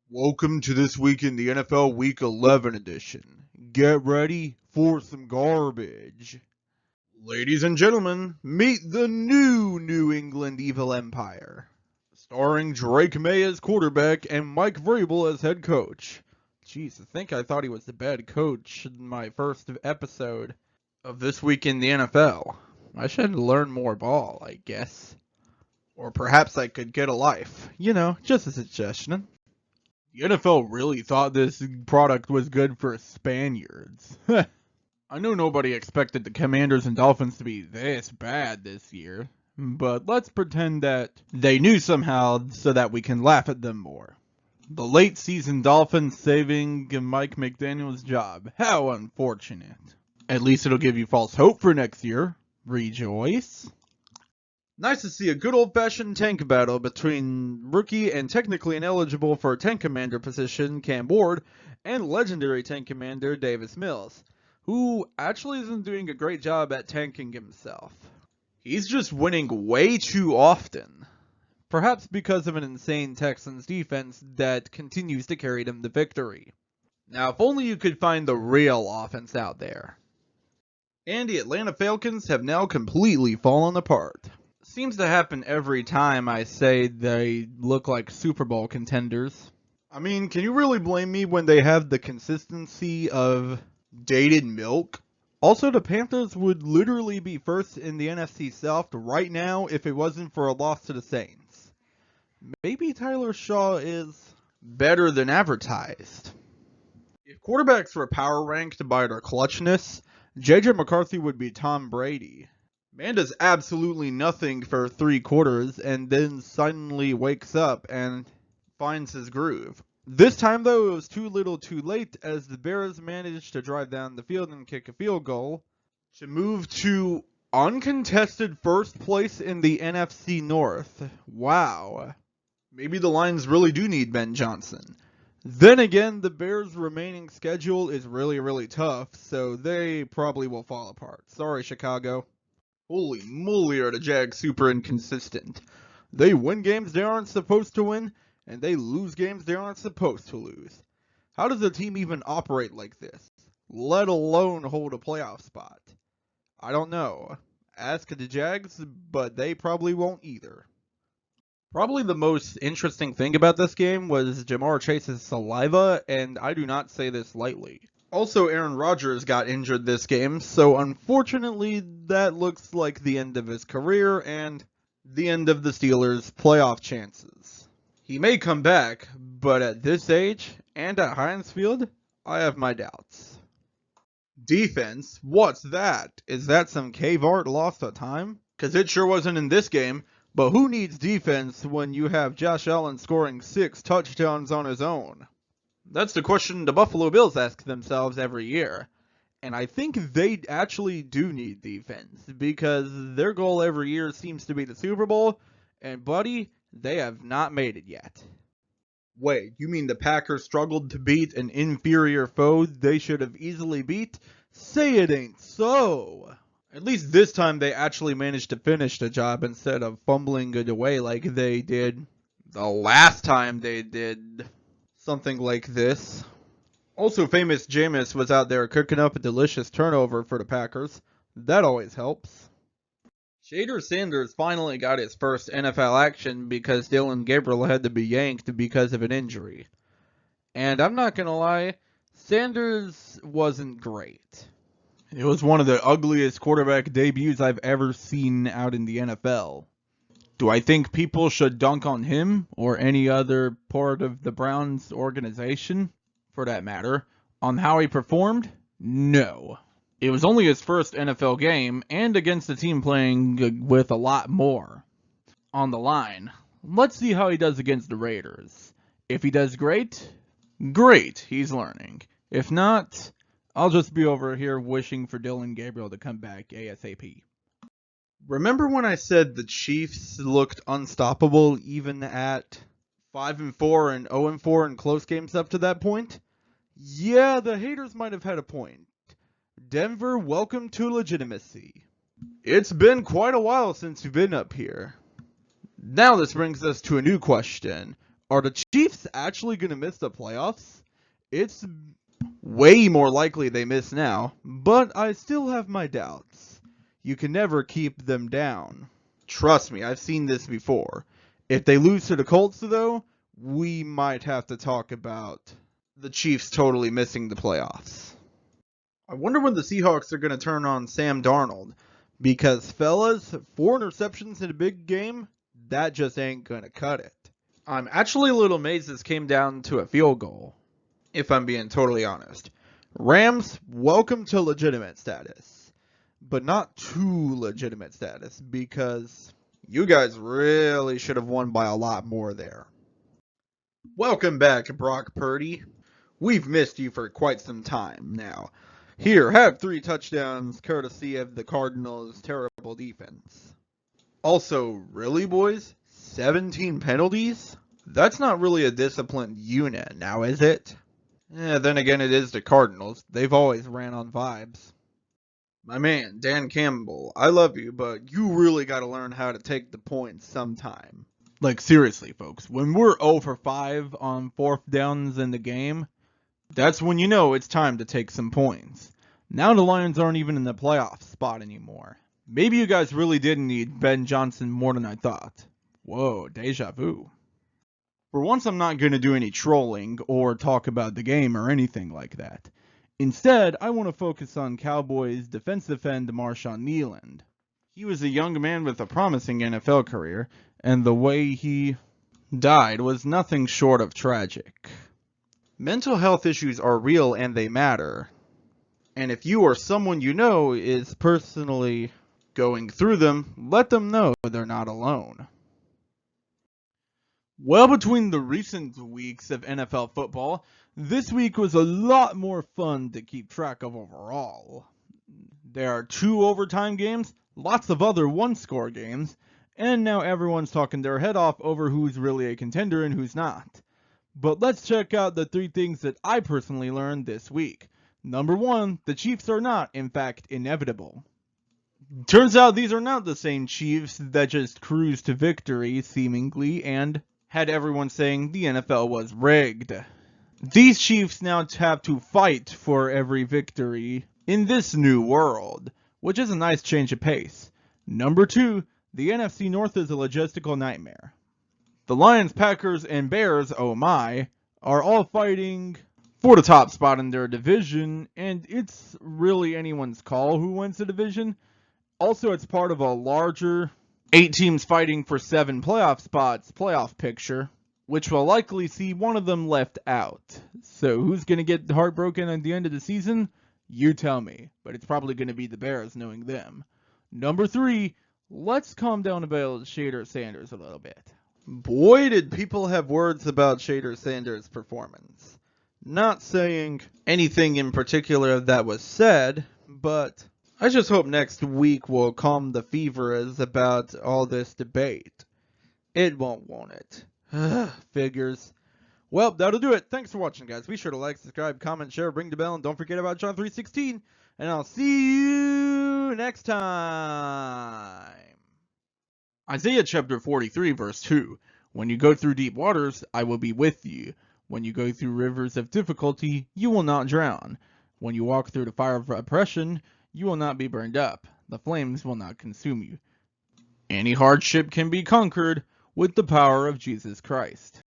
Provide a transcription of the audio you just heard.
Welcome to This Week in the NFL Week 11 edition. Get ready for some garbage. Ladies and gentlemen, meet the New England Evil Empire. Starring Drake May as quarterback and Mike Vrabel as head coach. Jeez, I thought he was the bad coach in my first episode of This Week in the NFL. I should learn more ball, I guess. Or perhaps I could get a life. Just a suggestion. The NFL really thought this product was good for Spaniards. I know nobody expected the Commanders and Dolphins to be this bad this year, but let's pretend that they knew somehow so that we can laugh at them more. The late season Dolphins saving Mike McDaniel's job. How unfortunate. At least it'll give you false hope for next year. Rejoice. Nice to see a good old-fashioned tank battle between rookie and technically ineligible for a tank commander position Cam Ward and legendary tank commander Davis Mills, who actually isn't doing a great job at tanking himself. He's just winning way too often, perhaps because of an insane Texans defense that continues to carry them to victory. Now, if only you could find the real offense out there. And the Atlanta Falcons have now completely fallen apart. Seems to happen every time I say they look like Super Bowl contenders. I mean, can you really blame me when they have the consistency of dated milk? Also, the Panthers would literally be first in the NFC South right now if it wasn't for a loss to the Saints. Maybe Tyler Shaw is better than advertised. If quarterbacks were power ranked by their clutchness, JJ McCarthy would be Tom Brady. Man does absolutely nothing for 3 quarters and then suddenly wakes up and finds his groove. This time, though, it was too little too late as the Bears managed to drive down the field and kick a field goal to move to uncontested first place in the NFC North. Wow. Maybe the Lions really do need Ben Johnson. Then again, the Bears' remaining schedule is really tough, so they probably will fall apart. Sorry, Chicago. Holy moly, are the Jags super inconsistent. They win games they aren't supposed to win, and they lose games they aren't supposed to lose. How does a team even operate like this, let alone hold a playoff spot? I don't know. Ask the Jags, but they probably won't either. Probably the most interesting thing about this game was Ja'Marr Chase's saliva, and I do not say this lightly. Also, Aaron Rodgers got injured this game, so unfortunately that looks like the end of his career and the end of the Steelers' playoff chances. He may come back, but at this age and at Heinz Field, I have my doubts. Defense? What's that? Is that some cave art lost to time? Because it sure wasn't in this game, but who needs defense when you have Josh Allen scoring 6 touchdowns on his own? That's the question the Buffalo Bills ask themselves every year. And I think they actually do need defense, because their goal every year seems to be the Super Bowl, and buddy, they have not made it yet. Wait, you mean the Packers struggled to beat an inferior foe they should have easily beat? Say it ain't so! At least this time they actually managed to finish the job instead of fumbling it away like they did the last time they did something like this. Also, famous Jameis was out there cooking up a delicious turnover for the Packers. That always helps. Shader Sanders finally got his first NFL action because Dillon Gabriel had to be yanked because of an injury. And I'm not gonna lie, Sanders wasn't great. It was one of the ugliest quarterback debuts I've ever seen out in the NFL. Do I think people should dunk on him or any other part of the Browns organization, for that matter, on how he performed? No. It was only his first NFL game and against a team playing with a lot more on the line. Let's see how he does against the Raiders. If he does great, he's learning. If not, I'll just be over here wishing for Dillon Gabriel to come back ASAP. Remember when I said the Chiefs looked unstoppable even at 5-4 and 0-4 in close games up to that point? Yeah, the haters might have had a point. Denver, welcome to legitimacy. It's been quite a while since you've been up here. Now this brings us to a new question. Are the Chiefs actually going to miss the playoffs? It's way more likely they miss now, but I still have my doubts. You can never keep them down. Trust me, I've seen this before. If they lose to the Colts, though, we might have to talk about the Chiefs totally missing the playoffs. I wonder when the Seahawks are going to turn on Sam Darnold. Because, fellas, 4 interceptions in a big game, that just ain't going to cut it. I'm actually a little amazed this came down to a field goal, if I'm being totally honest. Rams, welcome to legitimate status. But not too legitimate status, because you guys really should have won by a lot more there. Welcome back, Brock Purdy. We've missed you for quite some time now. Here, have 3 touchdowns courtesy of the Cardinals' terrible defense. Also, really, boys? 17 penalties? That's not really a disciplined unit, now is it? Then again, it is the Cardinals. They've always ran on vibes. My man, Dan Campbell, I love you, but you really gotta learn how to take the points sometime. Like, seriously, folks, when we're 0 for 5 on 4th downs in the game, that's when you know it's time to take some points. Now the Lions aren't even in the playoff spot anymore. Maybe you guys really did need Ben Johnson more than I thought. Whoa, deja vu. For once, I'm not going to do any trolling or talk about the game or anything like that. Instead, I want to focus on Cowboys defensive end Marshawn Kneeland. He was a young man with a promising NFL career, and the way he died was nothing short of tragic. Mental health issues are real and they matter. And if you or someone you know is personally going through them, let them know they're not alone. Well, between the recent weeks of NFL football, this week was a lot more fun to keep track of overall. There are 2 overtime games, lots of other one-score games, and now everyone's talking their head off over who's really a contender and who's not. But let's check out the 3 things that I personally learned this week. Number 1, the Chiefs are not, in fact, inevitable. Turns out these are not the same Chiefs that just cruised to victory, seemingly, and had everyone saying the NFL was rigged. These Chiefs now have to fight for every victory in this new world, which is a nice change of pace. Number 2, the NFC North is a logistical nightmare. The Lions, Packers, and Bears, oh my, are all fighting for the top spot in their division, and it's really anyone's call who wins the division. Also, it's part of a larger 8 teams fighting for 7 playoff spots playoff picture, which will likely see one of them left out. So who's going to get heartbroken at the end of the season? You tell me, but it's probably going to be the Bears, knowing them. Number 3, let's calm down about Shedeur Sanders a little bit. Boy, did people have words about Shedeur Sanders' performance. Not saying anything in particular that was said, but I just hope next week will calm the fevers about all this debate. It won't it? Figures. Well, that'll do it. Thanks for watching, guys. Be sure to like, subscribe, comment, share, ring the bell, and don't forget about John 3:16. And I'll see you next time. Isaiah chapter 43, verse 2. When you go through deep waters, I will be with you. When you go through rivers of difficulty, you will not drown. When you walk through the fire of oppression, you will not be burned up. The flames will not consume you. Any hardship can be conquered with the power of Jesus Christ.